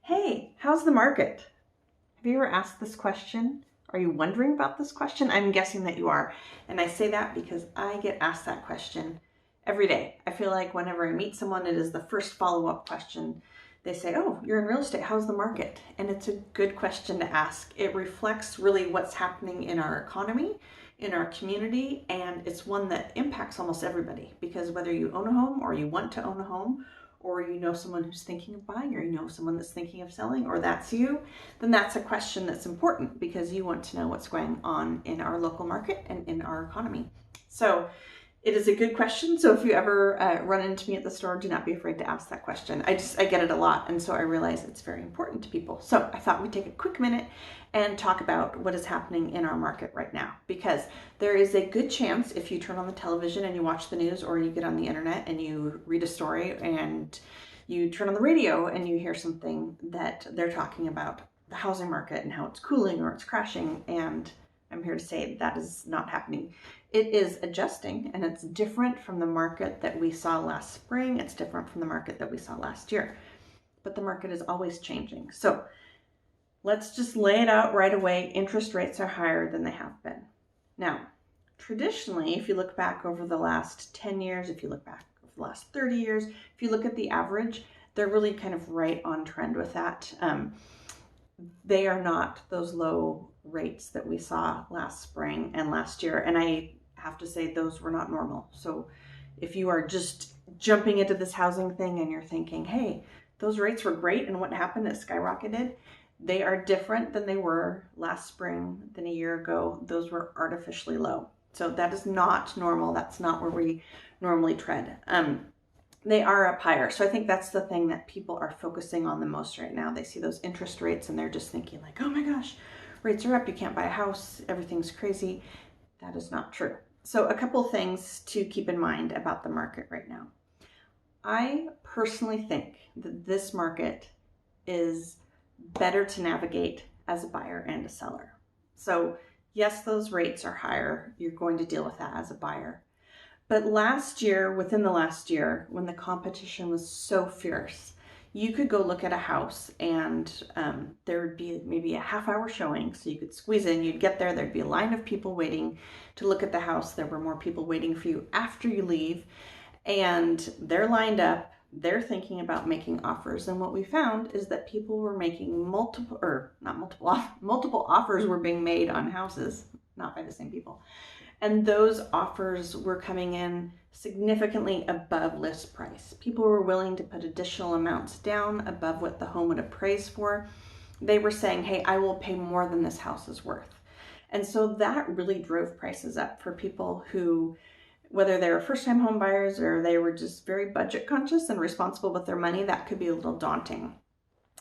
Hey, how's the market? Have you ever asked this question? Are you wondering about this question? I'm guessing that you are. And I say that because I get asked that question every day. I feel like whenever I meet someone, it is the first follow-up question. They say, oh, you're in real estate. How's the market? And it's a good question to ask. It reflects really what's happening in our economy, in our community, and it's one that impacts almost everybody because whether you own a home or you want to own a home, or you know someone who's thinking of buying, or you know someone that's thinking of selling, or that's you, then that's a question that's important because you want to know what's going on in our local market and in our economy. So it is a good question. So if you ever run into me at the store, do not be afraid to ask that question. I get it a lot. And so I realize it's very important to people. So I thought we'd take a quick minute and talk about what is happening in our market right now, because there is a good chance if you turn on the television and you watch the news, or you get on the internet and you read a story, and you turn on the radio and you hear something that they're talking about the housing market and how it's cooling or it's crashing. And I'm here to say that is not happening. It is adjusting, and it's different from the market that we saw last spring. It's different from the market that we saw last year, but the market is always changing. So let's just lay it out right away. Interest rates are higher than they have been. Now, traditionally, if you look back over the last 10 years, if you look back over the last 30 years, if you look at the average, they're really kind of right on trend with that. They are not those low rates that we saw last spring and last year. And I have to say those were not normal. So if you are just jumping into this housing thing and you're thinking, hey, those rates were great and what happened, it skyrocketed, they are different than they were last spring, than a year ago. Those were artificially low. So that is not normal. That's not where we normally tread. They are up higher. So I think that's the thing that people are focusing on the most right now. They see those interest rates and they're just thinking like, oh my gosh, rates are up. You can't buy a house. Everything's crazy. That is not true. So a couple things to keep in mind about the market right now. I personally think that this market is better to navigate as a buyer and a seller. So yes, those rates are higher. You're going to deal with that as a buyer. But last year, within the last year, when the competition was so fierce, you could go look at a house and there would be maybe a half-hour showing. So you could squeeze in, you'd get there, there'd be a line of people waiting to look at the house. There were more people waiting for you after you leave, and they're lined up. They're thinking about making offers. And what we found is that people were making multiple offers were being made on houses, not by the same people. And those offers were coming in significantly above list price. People were willing to put additional amounts down above what the home would appraise for. They were saying, hey, I will pay more than this house is worth. And so that really drove prices up for people who, whether they were first-time home buyers or they were just very budget conscious and responsible with their money, that could be a little daunting.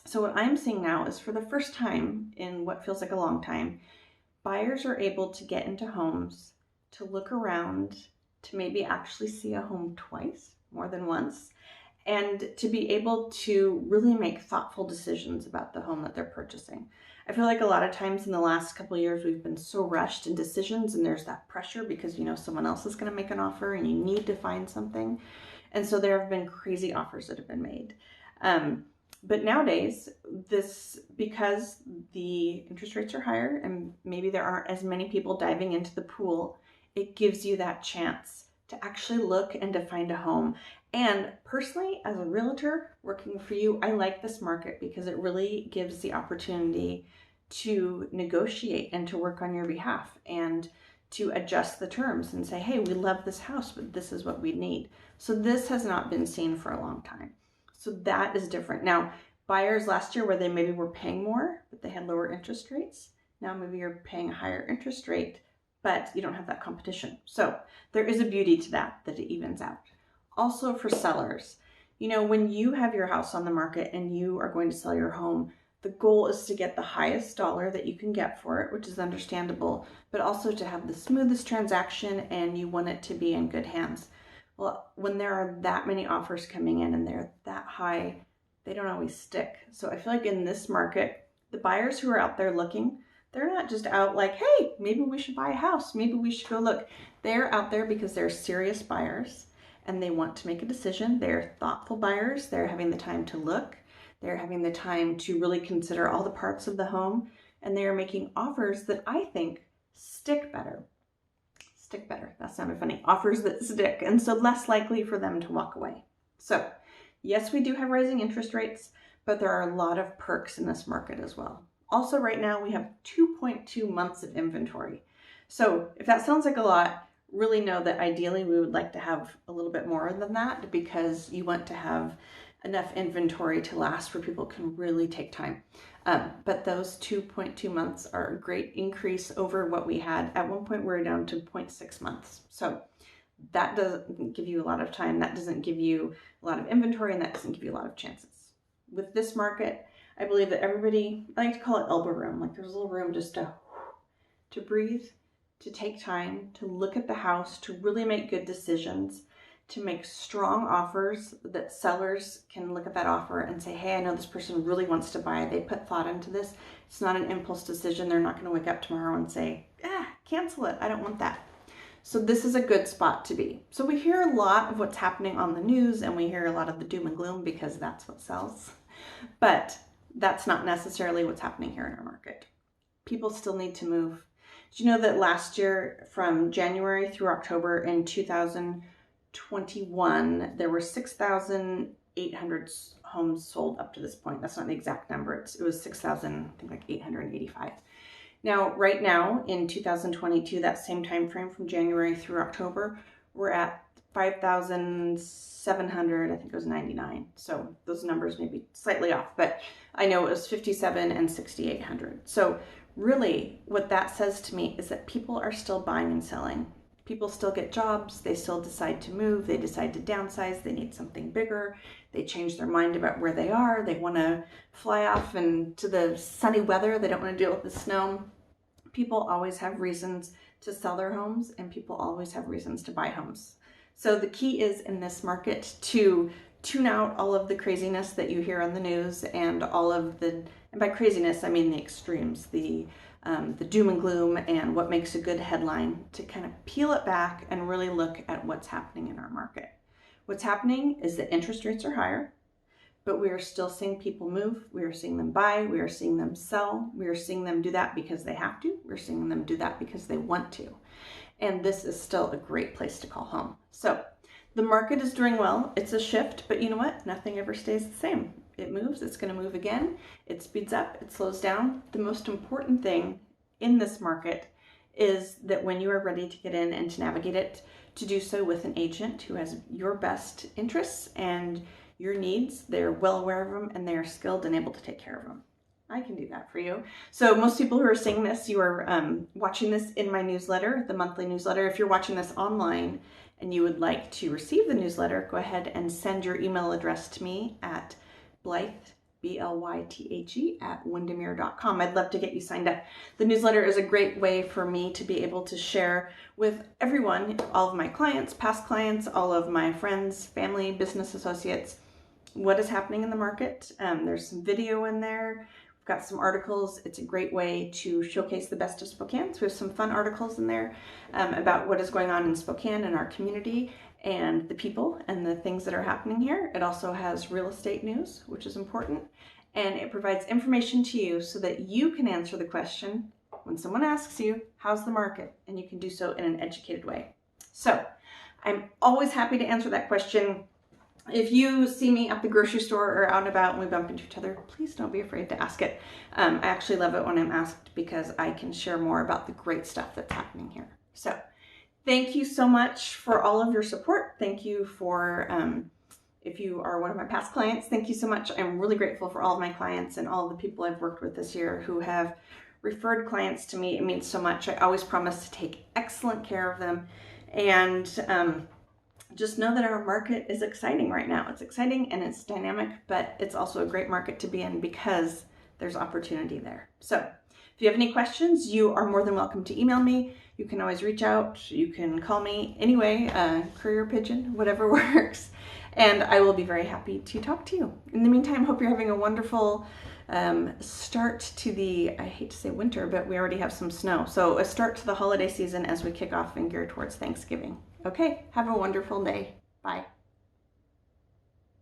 So what I'm seeing now is, for the first time in what feels like a long time, buyers are able to get into homes, to look around, to maybe actually see a home twice, more than once, and to be able to really make thoughtful decisions about the home that they're purchasing. I feel like a lot of times in the last couple of years, we've been so rushed in decisions, and there's that pressure because you know someone else is going to make an offer and you need to find something. And so there have been crazy offers that have been made. But nowadays, because the interest rates are higher and maybe there aren't as many people diving into the pool, it gives you that chance to actually look and to find a home. And personally, as a realtor working for you, I like this market because it really gives the opportunity to negotiate and to work on your behalf and to adjust the terms and say, hey, we love this house, but this is what we need. So this has not been seen for a long time. So that is different. Now, buyers last year, where they maybe were paying more, but they had lower interest rates. Now maybe you're paying a higher interest rate, but you don't have that competition. So there is a beauty to that it evens out. Also for sellers, you know, when you have your house on the market and you are going to sell your home, the goal is to get the highest dollar that you can get for it, which is understandable, but also to have the smoothest transaction, and you want it to be in good hands. Well, when there are that many offers coming in and they're that high, they don't always stick. So I feel like in this market, the buyers who are out there looking, they're not just out like, hey, maybe we should buy a house. Maybe we should go look. They're out there because they're serious buyers and they want to make a decision. They're thoughtful buyers. They're having the time to look. They're having the time to really consider all the parts of the home, and they are making offers that I think stick better. Stick better. That sounded funny. Offers that stick, and so less likely for them to walk away. So yes, we do have rising interest rates, but there are a lot of perks in this market as well. Also, right now we have 2.2 months of inventory. So if that sounds like a lot, really know that ideally we would like to have a little bit more than that, because you want to have enough inventory to last where people can really take time. But those 2.2 months are a great increase over what we had. At one point we were down to 0.6 months. So that doesn't give you a lot of time. That doesn't give you a lot of inventory, and that doesn't give you a lot of chances. With this market, I believe that everybody, I like to call it elbow room. Like there's a little room just to breathe, to take time, to look at the house, to really make good decisions, to make strong offers that sellers can look at that offer and say, hey, I know this person really wants to buy. They put thought into this. It's not an impulse decision. They're not going to wake up tomorrow and say, cancel it. I don't want that. So this is a good spot to be. So we hear a lot of what's happening on the news, and we hear a lot of the doom and gloom because that's what sells. But that's not necessarily what's happening here in our market. People still need to move. Did you know that last year, from January through October in 2021, there were 6,800 homes sold up to this point? That's not the exact number. It was 6,000, I think like 885. Now, right now in 2022, that same time frame from January through October, we're at 5,700, I think it was 99. So those numbers may be slightly off, but I know it was 57 and 6,800. So really what that says to me is that people are still buying and selling. People still get jobs. They still decide to move. They decide to downsize. They need something bigger. They change their mind about where they are. They want to fly off into the sunny weather. They don't want to deal with the snow. People always have reasons to sell their homes, and people always have reasons to buy homes. So the key is in this market to tune out all of the craziness that you hear on the news and all of the, and by craziness, I mean the extremes, the doom and gloom and what makes a good headline, to kind of peel it back and really look at what's happening in our market. What's happening is that interest rates are higher, but we are still seeing people move. We are seeing them buy. We are seeing them sell. We are seeing them do that because they have to. We're seeing them do that because they want to. And this is still a great place to call home. So the market is doing well. It's a shift, but you know what? Nothing ever stays the same. It moves. It's going to move again. It speeds up. It slows down. The most important thing in this market is that when you are ready to get in and to navigate it, to do so with an agent who has your best interests and your needs. They're well aware of them, and they are skilled and able to take care of them. I can do that for you. So most people who are seeing this, you are watching this in my newsletter, the monthly newsletter. If you're watching this online and you would like to receive the newsletter, go ahead and send your email address to me at Blythe, B-L-Y-T-H-E @windermere.com. I'd love to get you signed up. The newsletter is a great way for me to be able to share with everyone, all of my clients, past clients, all of my friends, family, business associates, what is happening in the market. There's some video in there. We've got some articles. It's a great way to showcase the best of Spokane. So we have some fun articles in there about what is going on in Spokane and our community and the people and the things that are happening here. It also has real estate news, which is important. And it provides information to you so that you can answer the question when someone asks you, how's the market? And you can do so in an educated way. So I'm always happy to answer that question. If you see me at the grocery store or out and about and we bump into each other, please don't be afraid to ask it. I actually love it when I'm asked because I can share more about the great stuff that's happening here. So thank you so much for all of your support. Thank you for, if you are one of my past clients, thank you so much. I'm really grateful for all of my clients and all of the people I've worked with this year who have referred clients to me. It means so much. I always promise to take excellent care of them. And just know that our market is exciting right now. It's exciting and it's dynamic, but it's also a great market to be in because there's opportunity there. So if you have any questions, you are more than welcome to email me. You can always reach out. You can call me anyway, courier pigeon, whatever works. And I will be very happy to talk to you. In the meantime, hope you're having a wonderful start to the, I hate to say winter, but we already have some snow. So a start to the holiday season as we kick off and gear towards Thanksgiving. Okay, have a wonderful day. Bye.